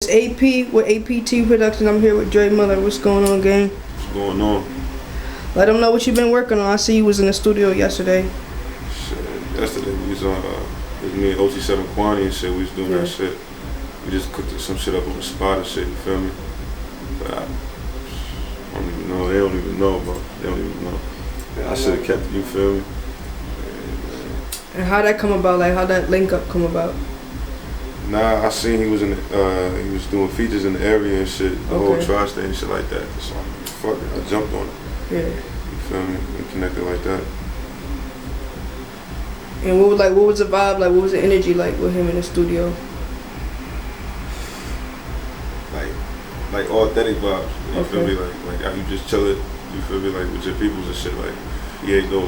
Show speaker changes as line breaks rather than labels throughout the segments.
AP with APT Production. I'm here with Dre Miller. What's going on, gang?
What's going on?
Let them know what you've been working on. I see you was in the studio yesterday.
Shit, yesterday we was on, it was me and Ot7QUANNY and shit. We was doing that shit. We just cooked some shit up on the spot and shit, you feel me? But I don't even know. They don't even know, bro. They don't even know. Yeah, I should have kept it, you feel me?
And how that come about? Like, how that link up come about?
Nah, I seen he was in the, he was doing features in the area and shit, the whole tri-state and shit like that. So fuck it, I jumped on it.
Yeah.
You feel me? We connected like that.
And what was the vibe like? What was the energy like with him in the studio?
Like authentic vibes. You feel me? Like how you just chill it. You feel me? Like with your peoples and shit. Like he ain't no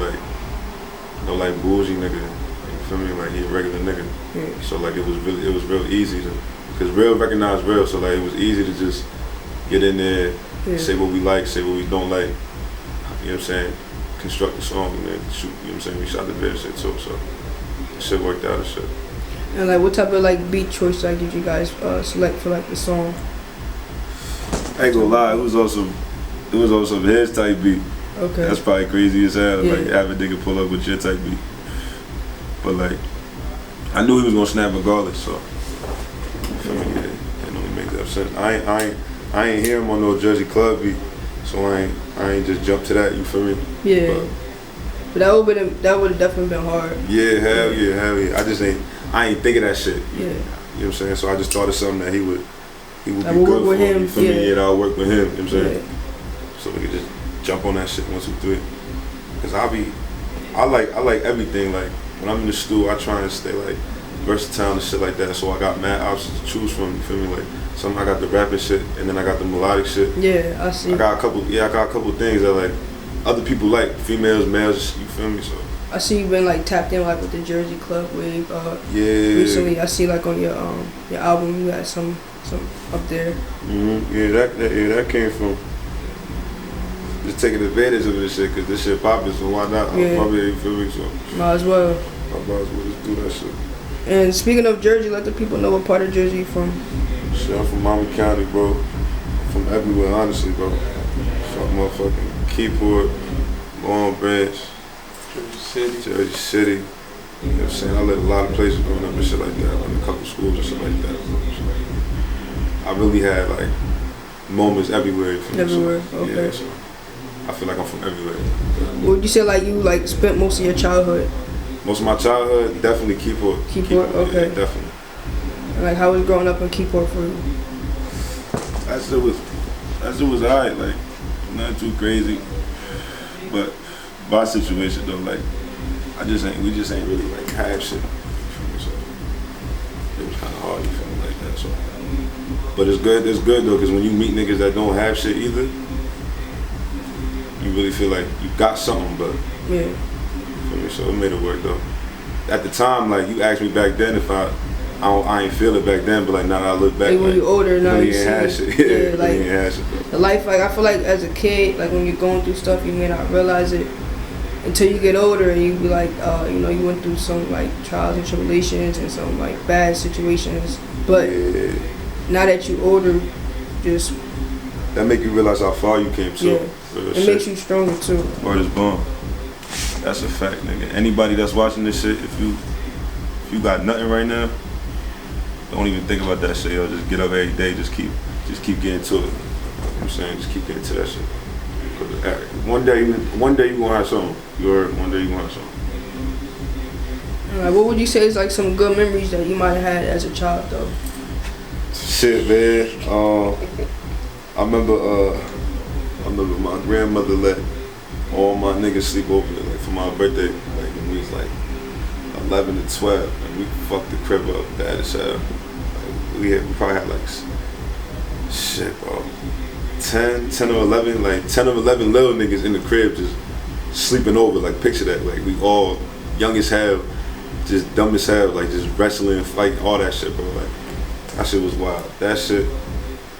bougie nigga. You feel me? Like he a regular nigga.
Yeah.
So like it was real easy to, cause real recognize real. So like it was easy to just get in there, say what we like, say what we don't like. You know what I'm saying? Construct the song and then shoot. You know what I'm saying? We shot the video shit too. So the shit worked out and shit.
And like what type of like beat choice like did you guys select for like the song?
I ain't gonna lie, it was also his type beat.
Okay.
That's probably crazy as hell. Like have a nigga pull up with your type beat. But like I knew he was gonna snap regardless, so you feel me? Yeah, it only makes that sense. I ain't hear him on no Jersey club beat, so I ain't just jump to that, you feel me?
Yeah. But that would have definitely been hard.
Yeah, hell yeah. I ain't think of that shit.
Yeah.
You know what I'm saying? So I just thought of something that he would be good
work
for
with him.
You feel me? Yeah, I'll work with him, you know what I'm saying?
Yeah.
So we could just jump on that shit 1, 2, 3. Cause I like everything. Like when I'm in the studio, I try and stay like versatile and shit like that. So I got mad options to choose from. You feel me? Like I got the rapping shit, and then I got the melodic shit.
Yeah, I see.
I got a couple things that like other people like, females, males. You feel me? So
I see you been like tapped in like with the Jersey club wave.
Yeah.
Recently, I see like on your album you got some up there.
Yeah, that came from just taking advantage of this shit, cause this shit popping, so why not?
Yeah.
Probably, you feel me? So
might as well.
I might as well just do that shit.
And speaking of Jersey, let the people know what part of Jersey you're from.
Shit, I'm from Miami County, bro. I'm from everywhere, honestly, bro. Fuck motherfucking Keyport, Long Branch, Jersey City. You know what I'm saying? I lived a lot of places growing up and shit like that. Like a couple schools and shit like that. I really had like moments everywhere.
Everywhere,
so,
okay.
Yeah, so I feel like I'm from everywhere.
What would you say like you like spent most of your childhood?
Most of my childhood, definitely Keyport.
Keyport, okay.
Yeah, definitely.
And like how was growing up in Keyport for you?
That shit was alright, like not too crazy. But my situation though, like we just ain't really like have shit. You feel me? So it was kinda hard, you feel me, like that. So but it's good though, cause when you meet niggas that don't have shit either, you really feel like you got something, but
yeah.
You feel me? So it made it work though. At the time, like you asked me back then if I ain't feel it back then, but like now I look back.
Like when you're older now, you
ain't had
see.
Shit.
Yeah, like
ain't had shit,
the life. Like I feel like as a kid, like when you're going through stuff, you may not realize it until you get older, and you be like, you went through some like trials and tribulations and some like bad situations. But now that you're older, just
that make you realize how far you came too.
Yeah, it makes you stronger too.
Word is born. That's a fact, nigga. Anybody that's watching this shit, if you got nothing right now, don't even think about that shit, yo. Just get up every day, just keep getting to it. You know what I'm saying? Just keep getting to that shit. One day you gonna have something. You heard? One day you gonna have something.
Alright, what would you say is like some good memories that you might have had as a child though?
Shit, man. I remember my grandmother let all my niggas sleep over like for my birthday, like when we was like 11 to 12, and we fucked the crib up bad as hell. Like, we probably had like shit, bro, 10 or 11, like 10 or 11 little niggas in the crib just sleeping over. Like picture that, like we all young as hell, just dumb as hell, like just wrestling, fighting, all that shit, bro. Like that shit was wild. That shit,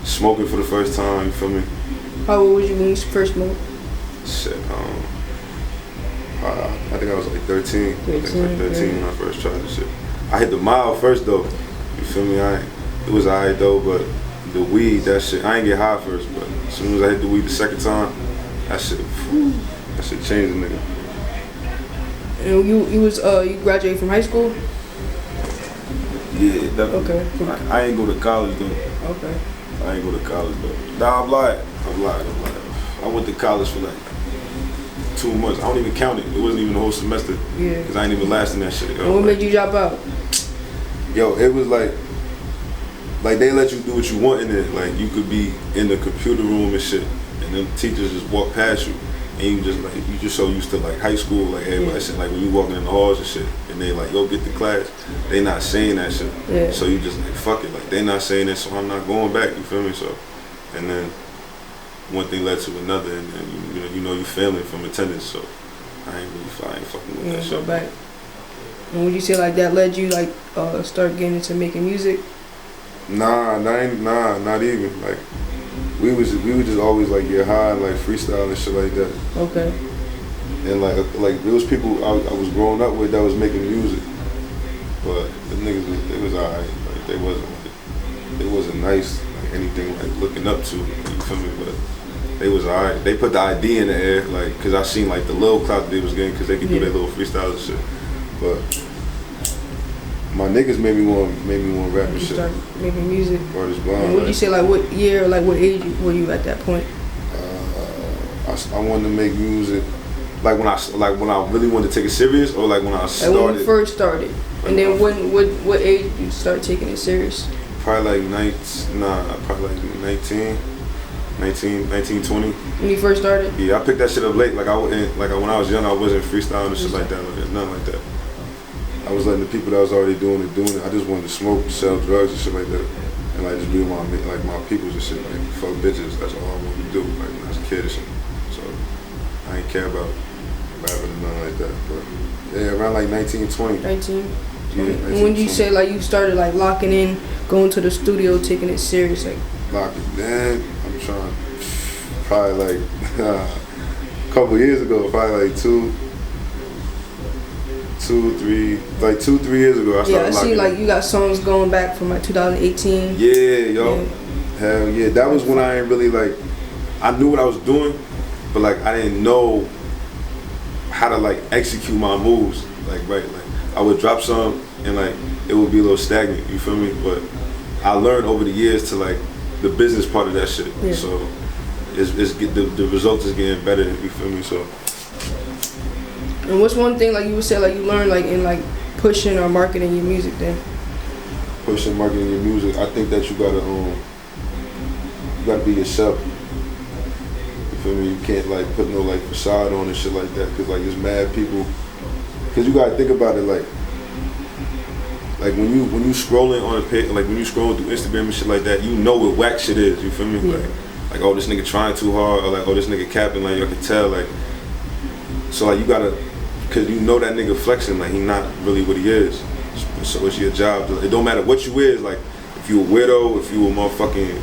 smoking for the first time, you feel me?
How old was you when you first smoked?
Shit, I think I was like 13. 13 when I first tried this shit. I hit the mile first though. You feel me? It was alright though, but the weed, that shit, I ain't get high first, but as soon as I hit the weed the second time, that shit changed a nigga.
And you graduated from high school?
Yeah, definitely.
Okay.
I ain't go to college though.
Okay.
I ain't go to college though. Nah, I'm lying. I went to college for like 2 months. I don't even count it. It wasn't even the whole semester.
Yeah.
Cause I ain't even lasting that shit. Yo.
And what made you drop out?
Yo, it was like they let you do what you want in it. Like you could be in the computer room and shit, and then teachers just walk past you, and you just so used to like high school, like everybody said, like when you walking in the halls and shit, and they like, yo, get to class. They not saying that shit.
Yeah.
So you just like, fuck it, like they not saying that, so I'm not going back. You feel me? So, and then one thing led to another, and then you know you failing from attendance. So I ain't fucking with that shit.
Go back. And would you say like that led you like start getting into making music?
Nah, not even. Like we would just always like get high and like freestyle and shit like that.
Okay.
And like there was people I was growing up with that was making music, but the niggas they was alright. Like they wasn't nice, like anything like looking up to. You feel me? But they was alright. They put the ID in the air, like, cause I seen like the little clout that they was getting, cause they could do their little freestyle and shit. But my niggas made me want rap and shit.
Start making music.
Or this
blind. And would you say like what year, like what age were you at that point?
I wanted to make music, like when I really wanted to take it serious, or like when I started.
Like when you first started, like and then what age did you start taking it serious?
Probably like 19, 20.
When you first started?
Yeah, I picked that shit up late. Like when I was young, I wasn't freestyling and shit like that. Like, nothing like that. I was letting the people that was already doing it. I just wanted to smoke, sell drugs and shit like that, and like just be with my peoples and shit. Like fuck bitches. That's all I wanted to do. Like when I was a kid and shit. So I ain't care about rapping or nothing like that. But yeah, around like 19, 20.
19.
Yeah,
and when you say like you started like locking in, going to the studio, taking it serious, like
locking in, I'm trying. Probably like a couple years ago, probably like 2, 3 years ago. I started.
Yeah, I see. Like you got songs going back from like 2018.
Yeah, yo, yeah. Hell yeah. That was when I ain't really like. I knew what I was doing, but like I didn't know how to like execute my moves. Like I would drop some and like it would be a little stagnant. You feel me? But I learned over the years to like the business part of that shit. Yeah. So the results is getting better. You feel me? So.
And what's one thing like you would say like you learned like in like pushing or marketing your music then?
Pushing, marketing your music. I think that you gotta be yourself. You feel me? You can't like put no like facade on and shit like that, cause like there's mad people. Cause you gotta think about it like when you scrolling on a page, like when you scrolling through Instagram and shit like that, you know what whack shit is. You feel me? Yeah. Like oh this nigga trying too hard, or like oh this nigga capping. Like you can tell like. So like you gotta, cause you know that nigga flexing, like he not really what he is. So it's your job. It don't matter what you is. Like if you a widow, if you a motherfucking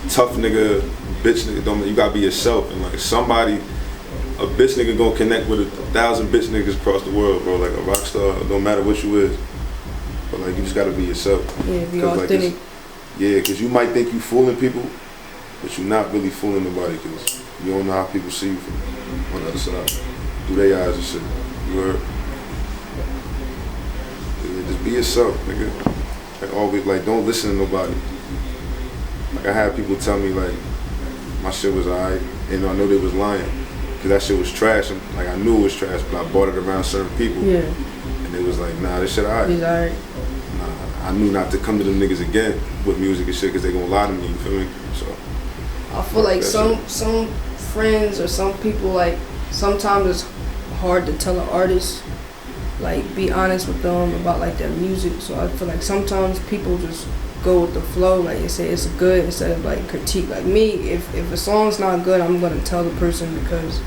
tough nigga, bitch nigga, you gotta be yourself. And like a bitch nigga gonna connect with 1,000 bitch niggas across the world, bro. Like a rock star, it don't matter what you is. But like you just gotta be yourself.
Yeah, be authentic.
Like, cause you might think you fooling people, but you're not really fooling nobody, cause you don't know how people see you from on the other side. Through their eyes and shit. You heard? Yeah, just be yourself, nigga. Like always, like don't listen to nobody. Like I had people tell me like my shit was alright, and I know they was lying, cause that shit was trash. And, like I knew it was trash, but I bought it around certain people. Yeah. And they was like, nah, this shit alright.
It's alright.
Nah, I knew not to come to them niggas again with music and shit, cause they gonna lie to me. You feel me? So.
I feel like some friends or some people like sometimes it's hard to tell an artist, like be honest with them about like their music. So I feel like sometimes people just go with the flow, like and say it's good instead of like critique. Like me, if a song's not good, I'm gonna tell the person because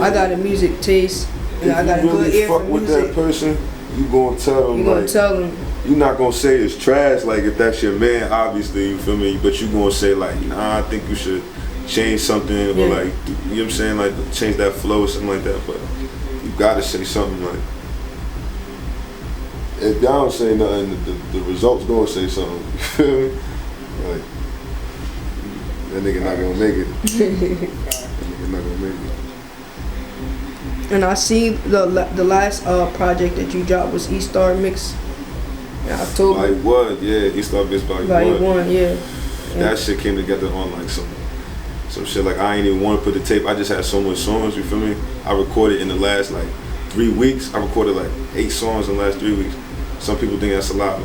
I got a music taste and I got a good ear for music. If you really fuck with that person, you gonna tell them. You gonna tell them. You're not gonna say it's trash, like if that's your man, obviously, you feel me? But you gonna say like, nah, I think you should change something, or like, you know what I'm saying, like change that flow or something like that. But you gotta say something. Like if y'all don't say nothing, the results gonna say something. You feel me? Like
That nigga not gonna make it. That nigga not gonna make it.
And I see the last project that you dropped was E-Star Mix in October.
Like what? Yeah, E-Star Mix
Volume 1, yeah.
That shit came together on like some shit like I ain't even want to put the tape. I just had so much songs, you feel me? I recorded in the last like 3 weeks. I recorded like 8 songs in the last 3 weeks. Some people think that's a lot,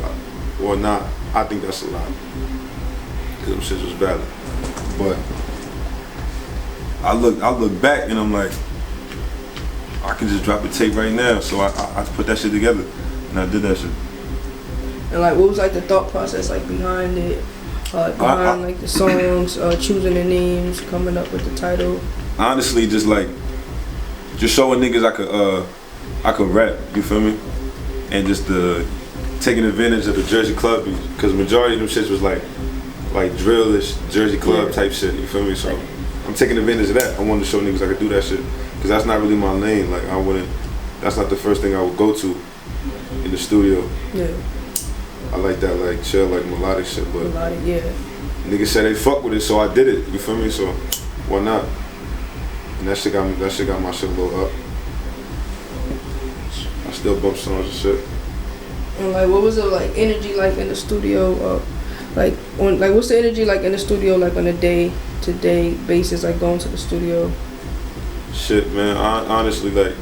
or not. I think that's a lot. Cause them shits was valid. But I look back and I'm like, I can just drop a tape right now. So I put that shit together and I did that shit.
And like, what was like the thought process like behind it? Behind like the songs, choosing the names, coming up with the title.
Honestly, just showing niggas I could rap. You feel me? And just taking advantage of the Jersey club beats, because majority of them shits was like drillish Jersey club type shit. You feel me? So I'm taking advantage of that. I wanted to show niggas I could do that shit, because that's not really my lane. Like that's not the first thing I would go to in the studio.
Yeah.
I like that like chill, like melodic shit, but
melodic, yeah.
Niggas said they fuck with it, so I did it. You feel me? So why not? And that shit got my shit a little up. I still bump songs and shit.
And like, what was the like energy like in the studio? What's the energy like in the studio, like on a day-to-day basis, like going to the studio?
Shit, man. Honestly, like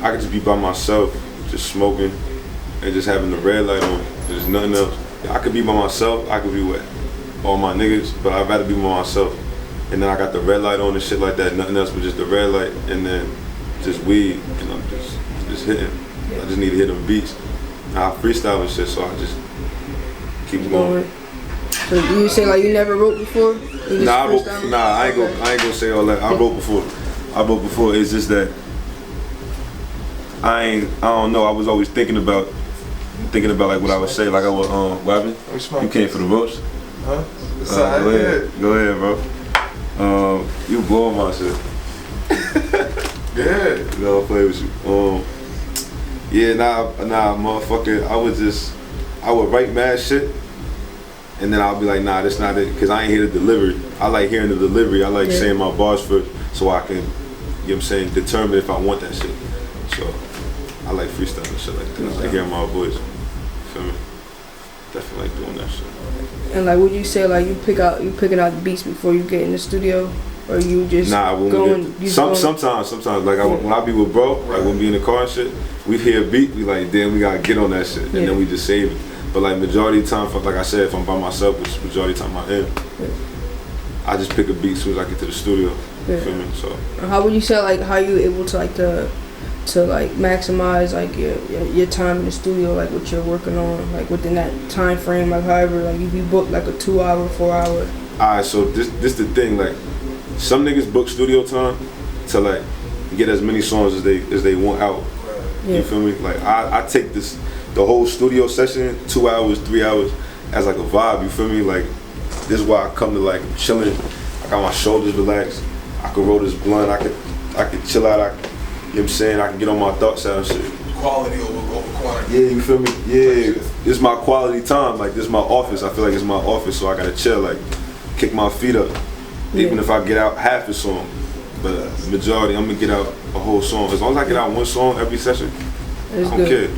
I could just be by myself, just smoking and just having the red light on. There's nothing else. I could be by myself. I could be with all my niggas, but I'd rather be by myself. And then I got the red light on and shit like that. Nothing else but just the red light, and then just weed, and I'm just hitting. I just need to hit them beats. I freestyle and shit, so I just keep going.
So you say like you never wrote before?
I ain't gonna say all that. I wrote before. It's just that I don't know. I was always thinking about like what I would say. Like I would what happened? You came for the roast?
Huh?
Go ahead, bro. You blowing my shit.
Yeah.
No, I'll play with you. Yeah, nah, motherfucker. I would write mad shit, and then I'll be like, nah, that's not it, because I ain't hear the delivery. I like hearing the delivery. I like saying my bars first, so I can, you know what I'm saying, determine if I want that shit. So I like freestyling and shit like that. I like hearing my voice. Feel me? Definitely like doing that shit.
And like, would you say like you picking out the beats before you get in the studio, or you just
sometimes like when I be with bro, like when we be in the car and shit, we hear a beat, we like, damn, we gotta get on that shit, and then we just save it. But like majority of the time, like I said, if I'm by myself, which majority of the time I am, I just pick a beat as soon as I get to the studio. You feel me? So
how would you say like how you able to like to like maximize like your time in the studio, like what you're working on, like within that time frame, like however, like if you book like a 2 hour, 4 hour.
Alright, so this the thing, like some niggas book studio time to like get as many songs as they want out. You feel me? Like I take the whole studio session, 2 hours, 3 hours, as like a vibe. You feel me? Like this is why I come to like chilling. I got my shoulders relaxed. I can roll this blunt. I could chill out. You know what I'm saying? I can get on my thoughts out and shit.
Quality over quantity.
Yeah, you feel me? Yeah, this is my quality time. Like this is my office. I feel like it's my office, so I gotta chill. Like kick my feet up. Even if I get out half a song, but majority I'm gonna get out a whole song. As long as I get out one song every session, I don't care.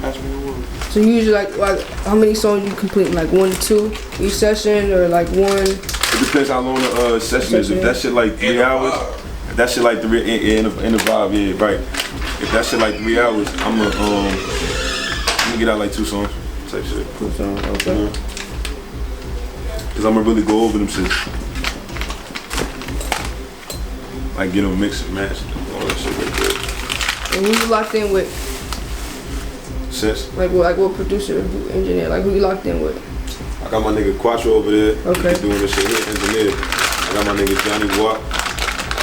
So you usually like how many songs you complete? Like 1 to 2 each session, or like one?
It depends how long the session is. If that shit like 3 hours, if that shit like 3 in the vibe, yeah, right. If that shit like 3 hours, I'm gonna get out like 2 songs type shit.
2 songs, okay.
Cause I'm gonna really go over them shit. Like get them mixed and matched, all that shit right there.
And who you locked in with?
Since?
Like what producer, who engineer, like who you locked in with?
I got my nigga Quattro over there.
Okay.
He doing this shit, he an engineer. I got my nigga Johnny Watt.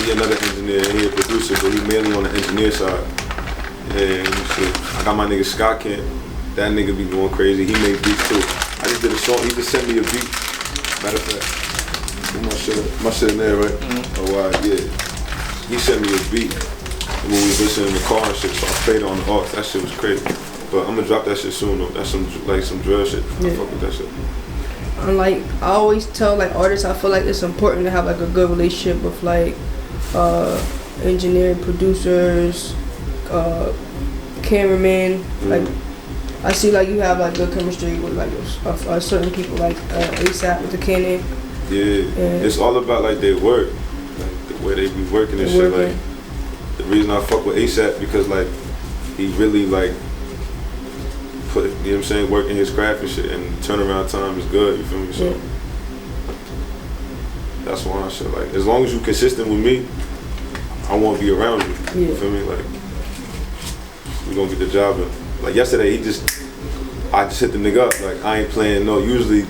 He another engineer and he a producer, but he mainly on the engineer side. Yeah, shit. I got my nigga Scott Kent. That nigga be going crazy. He made beats too. I just did a song. He just sent me a beat. Matter of fact, my shit in there, right? Mm-hmm. Oh wow, yeah. He sent me a beat when we was listening in the car and shit, so I played it on the aux. That shit was crazy. But I'm gonna drop that shit soon though. That's some drill shit. I fuck with that shit.
And like I always tell like artists, I feel like it's important to have like a good relationship with like engineering, producers, cameramen. Like I see like you have like good chemistry with like certain people like ASAP with the Canon.
Yeah, it's all about like their work, like the way they be working and shit. Like the reason I fuck with ASAP because like he really like put, you know what I'm saying, work in his craft and shit, and turnaround time is good. You feel me? So that's why I shit. Like as long as you consistent with me, I want to be around you. You feel me? Like we gonna get the job done. Like yesterday, I just hit the nigga up. Like I ain't playing no. Usually,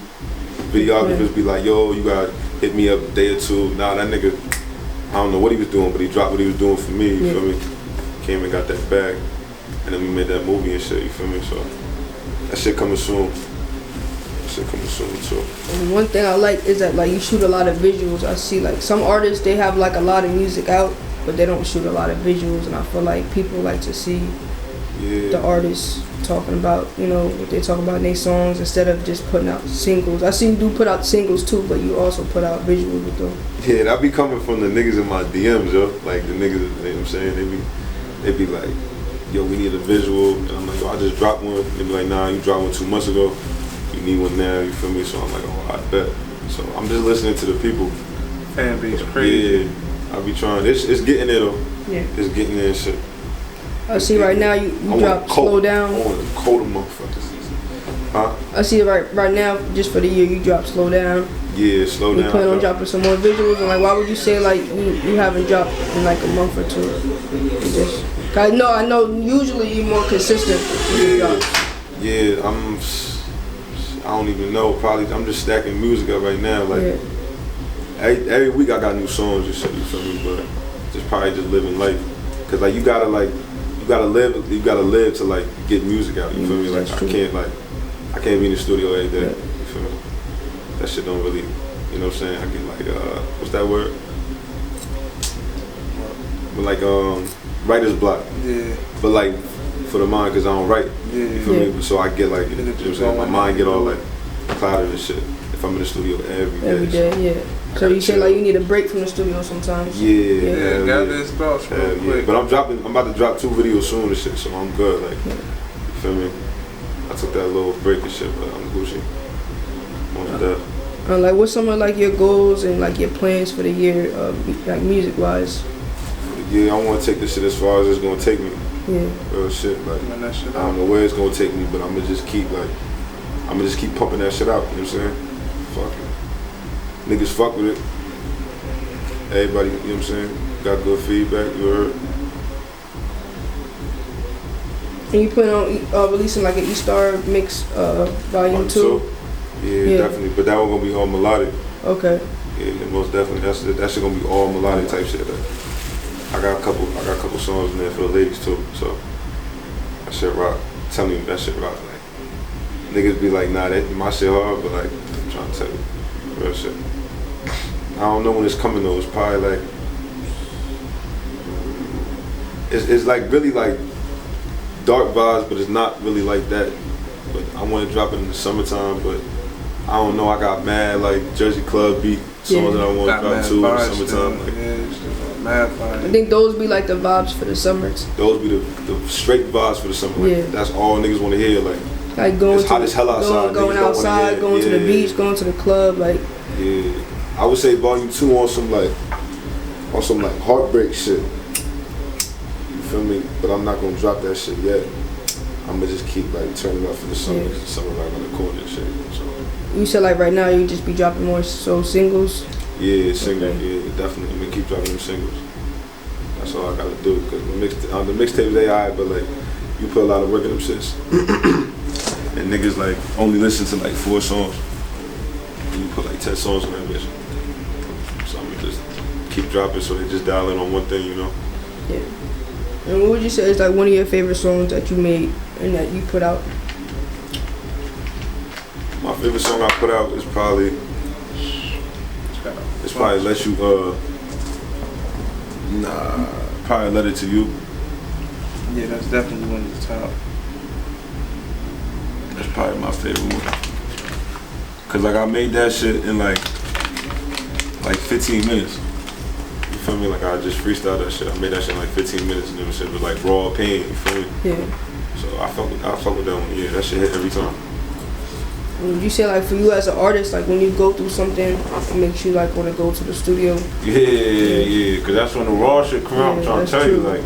videographers be like, "Yo, you gotta hit me up a day or two." Nah, that nigga, I don't know what he was doing, but he dropped what he was doing for me. You feel me? Came and got that bag, and then we made that movie and shit. You feel me? So that shit coming soon. That shit coming soon too.
And one thing I like is that like you shoot a lot of visuals. I see like some artists they have like a lot of music out, but they don't shoot a lot of visuals, and I feel like people like to see the artists talking about, you know, what they talk about in their songs instead of just putting out singles. I see you do put out singles too, but you also put out visuals with them.
Yeah, that be coming from the niggas in my DMs, yo. Like the niggas, you know what I'm saying? They be like, yo, we need a visual. And I'm like, yo, I just dropped one. They be like, nah, you dropped one 2 months ago. You need one now, you feel me? So I'm like, oh, I bet. So I'm just listening to the people.
Fan base crazy.
Yeah, I be trying. It's getting there though. Yeah. It's getting there and shit.
I see right now you drop Slow Down.
I want to cold them motherfuckers. Huh?
I see right now, just for the year, you drop Slow Down.
Yeah, Slow Down.
You plan on dropping some more visuals, and like, why would you say like you haven't dropped in like a month or two? I know. Usually you're more consistent.
Yeah. I don't even know. Probably I'm just stacking music up right now. Like every week I got new songs and shit. You feel me? But just probably just living life, cause like you gotta live to like get music out. You feel me? Like I can't be in the studio every day. You feel me? That shit don't really, you know what I'm saying? I get like what's that word? But like writer's block. Yeah. But like for the mind, cause I don't write. Yeah. You feel me? So I get like, you know what I'm saying? My mind get all like clouded and shit if I'm in the studio every day.
Yeah. So you say like you need a break from the studio sometimes?
Yeah, got this thoughts real quick.
But I'm about to drop 2 videos soon and shit, so I'm good. Like, you feel me? I took that little break and shit, but I'm Gucci.
Like, what's some of like your goals and like your plans for the year, like music wise?
Yeah, I want to take this shit as far as it's gonna take me.
Yeah.
Real shit. Like, I don't know where it's gonna take me, but I'm gonna just keep pumping that shit out. You know what I'm saying? Fuck it. Niggas fuck with it. Everybody, you know what I'm saying, got good feedback, you heard.
And you plan on releasing like an E-Star mix volume 2?
Yeah, definitely. But that one gonna be all melodic.
Okay.
Yeah, most definitely. That shit gonna be all melodic type shit. Like, I got a couple songs in there for the ladies too. So that shit rock. I'm telling you, that shit rock. Like niggas be like, nah, my shit hard, but like I'm trying to tell you, real shit. I don't know when it's coming though. It's probably like it's like really like dark vibes, but it's not really like that. But I want to drop it in the summertime, but I don't know. I got mad like Jersey Club beat songs that I want to drop too in the summertime. Like,
mad fire.
I think those be like the vibes for the summers.
Those be the straight vibes for the summer. Like, that's all niggas want to hear. Like
going
it's hot as hell outside.
Going outside, going to the beach, going to the club. Like
I would say volume 2 on some like heartbreak shit. You feel me? But I'm not gonna drop that shit yet. I'm gonna just keep like turning up for the summer. Cause the summer right on the corner and shit. So.
You said like right now you just be dropping more singles.
Yeah, singles. Okay. Yeah, definitely. I'm gonna keep dropping them singles. That's all I gotta do. Cause the mixtapes they alright, but like you put a lot of work in them shits. And niggas like only listen to like 4 songs. And you put like 10 songs on that bitch. So I'm gonna just keep dropping so they just dial in on one thing, you know?
Yeah. And what would you say is like one of your favorite songs that you made and that you put out?
My favorite song I put out is probably Let You probably Let It To You.
Yeah, that's definitely one of the top.
That's probably my favorite one. Cause like I made that shit in like 15 minutes. You feel me? Like I just freestyled that shit. I made that shit in like 15 minutes and it was like raw pain, you feel me?
Yeah.
So I fuck with that one. Yeah, that shit hit every time.
Would you say like for you as an artist, like when you go through something, it makes you like want to go to the studio?
Yeah, cause that's when the raw shit come out. I'm trying to tell you, like,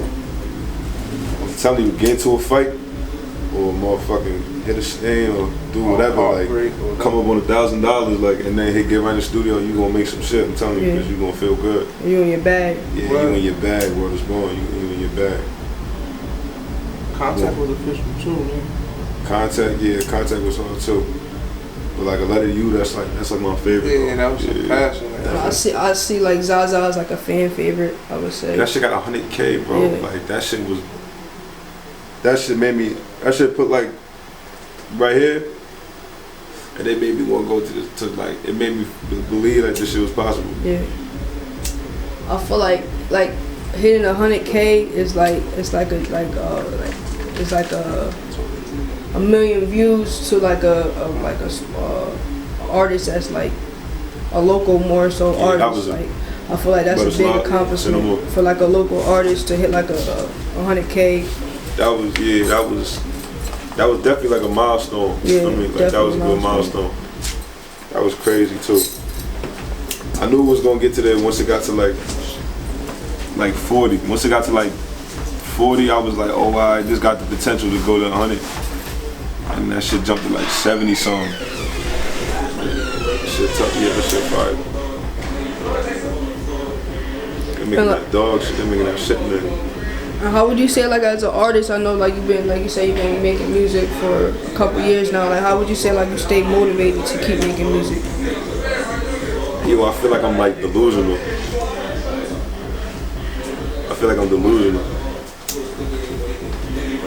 I'm telling you, get into a fight or motherfucking hit a stand or do whatever, like come up on $1,000, like, and then get right in the studio, you gonna make some shit. I'm telling you, cause you gonna feel good.
You in your bag.
Yeah, you in your bag. Word is born. You in your bag.
Contact was official too, man.
Contact was on too. But like A Letter to You, that's like my favorite.
Yeah, that was some passion.
I see like Zaza is like a fan favorite, I would say.
That shit got 100K, bro.
Yeah.
Like that shit made me. That shit put like right here, and they made me want to go to like it made me believe that this shit was possible.
Yeah. I feel like hitting 100K is like it's like a million views to like a artist that's like a local more so artist. Like I feel like that's a big accomplishment for like a local artist to hit like a 100K. That was definitely like a milestone.
Yeah, I mean, like that was a good milestone. That was crazy too. I knew it was gonna get to there once it got to like 40. Once it got to like 40, I was like, oh, I just got the potential to go to 100. And that shit jumped to like 70 something. Shit tough, yeah, that shit fire. They're making that dog shit, they're making that shit in there.
How would you say, like, as an artist, I know, like, you've been, like you say, you've been making music for a couple years now. Like, how would you say, like, you stay motivated to keep making music?
Yo, I feel like I'm, like, delusional. I feel like I'm delusional.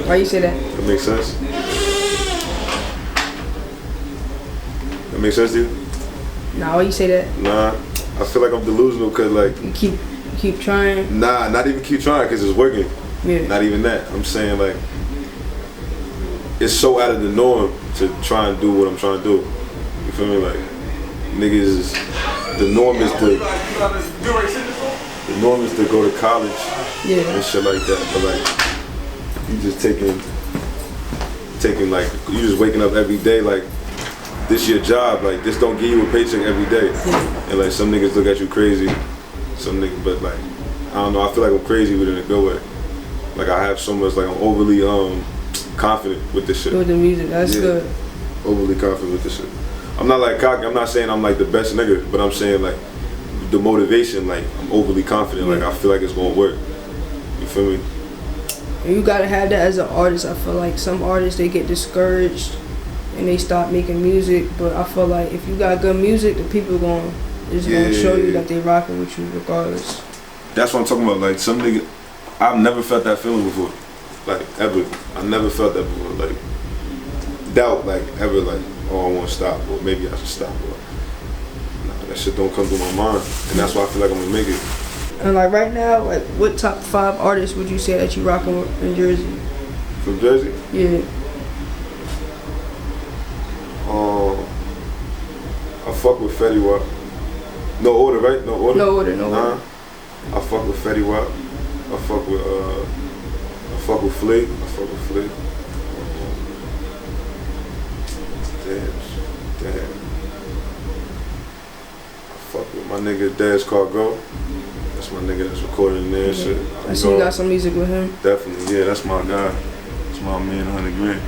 Why you say that?
That makes sense? That makes sense to you?
Nah, why you say that?
Nah, I feel like I'm delusional because, like...
You keep trying?
Nah, not even keep trying because it's working.
Yeah.
Not even that. I'm saying, like, it's so out of the norm to try and do what I'm trying to do. You feel me? Like, niggas, the norm is to go to college and shit like that. But, like, you just taking like, you just waking up every day, like, this your job. Like, this don't give you a paycheck every day.
Yeah.
And, like, some niggas look at you crazy. Some niggas, but, like, I don't know, I feel like I'm crazy, but in a good way. Like, I have so much, like, I'm overly confident with this shit.
With the music, that's good.
Overly confident with this shit. I'm not, like, cocky. I'm not saying I'm, like, the best nigga, but I'm saying, like, the motivation, like, I'm overly confident. Like, I feel like it's gonna work. You feel me?
And you gotta have that as an artist. I feel like some artists, they get discouraged and they stop making music, but I feel like if you got good music, the people gonna show you that they rocking with you regardless. That's
what I'm talking about. Like, some nigga, I've never felt that feeling before. Like, ever. I never felt that before. Like, doubt, like, ever, like, oh, I want to stop, or maybe I should stop. Or, nah, that shit don't come through my mind. And that's why I feel like I'm gonna make it.
And, like, right now, like, what top 5 artists would you say that you rocking with in Jersey?
From Jersey?
Yeah.
I fuck with Fetty Wap. No order, right? No order?
No order.
I fuck with Fetty Wap. I fuck with Flea. Damn. I fuck with my nigga Daz Cargo. That's my nigga that's recording there and shit.
I see you got some music with him.
Definitely, yeah, that's my guy. That's my man, 100 grand.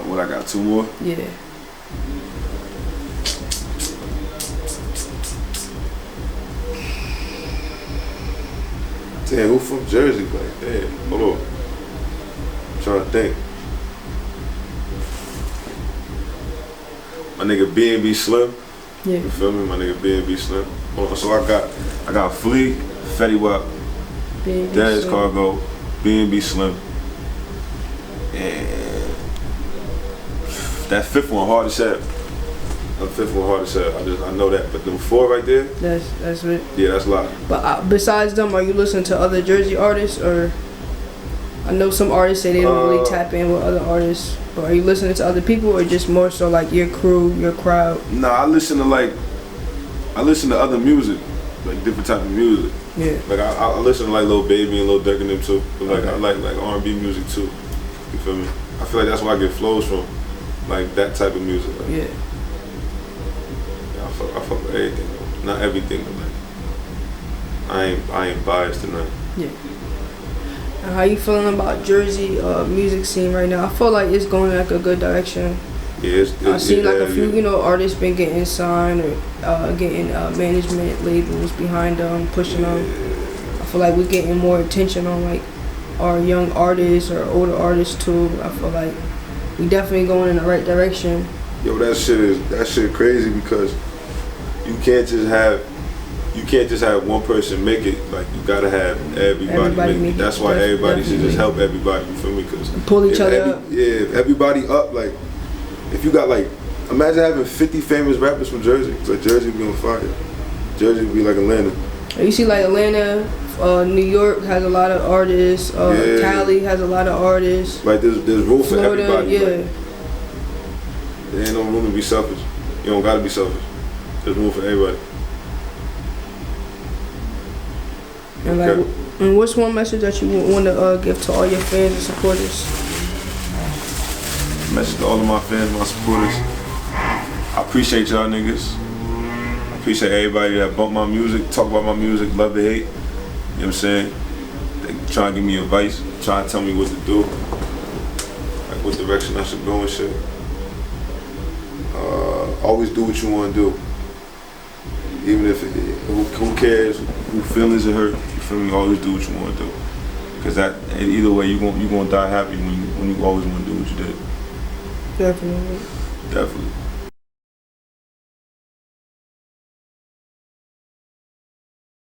What I got, 2 more?
Yeah.
Damn, who from Jersey? Like, damn, hold on. I'm trying to think. My nigga B&B Slim.
Yeah.
You feel me? My nigga B&B Slim. So I got Flea, Fetty Wap, Daz Cargo, B&B Slim, and that 5th one hard as hell. The 5th one hard as hell. I know that. But them 4 right there.
That's it.
Yeah, that's a lot.
But besides them, are you listening to other Jersey artists, or I know some artists say they don't really tap in with other artists? Or are you listening to other people, or just more so like your crew, your crowd?
Nah, I listen to other music, like different type of music.
Yeah.
Like I listen to like Lil Baby and Lil Durk and them too. But like I like R&B music too. You feel me? I feel like that's where I get flows from, like that type of music. Like,
Yeah.
I fuck with everything though. Not everything, but like I ain't biased to nothing.
Yeah. And how you feeling about Jersey music scene right now? I feel like it's going like a good direction.
Yeah,
I've seen like a few, artists been getting signed or getting management labels behind them, pushing them. I feel like we're getting more attention on like our young artists or older artists too. I feel like we definitely going in the right direction.
Yo, that shit crazy because you can't just have one person make it. Like you gotta have everybody make it. That's why everybody should just help everybody. You feel me? Cause
pull each other up.
Yeah, if everybody up, like if you got like, imagine having 50 famous rappers from Jersey. Like Jersey would be on fire. Jersey would be like Atlanta.
You see like Atlanta, New York has a lot of artists. Cali has a lot of artists.
Like there's room for
Florida,
everybody.
Yeah.
Like, there ain't no room to be selfish. You don't gotta be selfish. There's room for everybody.
And like, and what's one message that you want to give to all your fans and supporters?
Message to all of my fans, my supporters. I appreciate y'all niggas. I appreciate everybody that bump my music, talk about my music, love to hate. You know what I'm saying? They try to give me advice, try to tell me what to do, like what direction I should go and shit. Always do what you want to do. Even if who cares, who feelings it hurt, you feel me? Always do what you want to do. Cause that either way you gonna die happy when you always want to do what you did.
Definitely.
Definitely.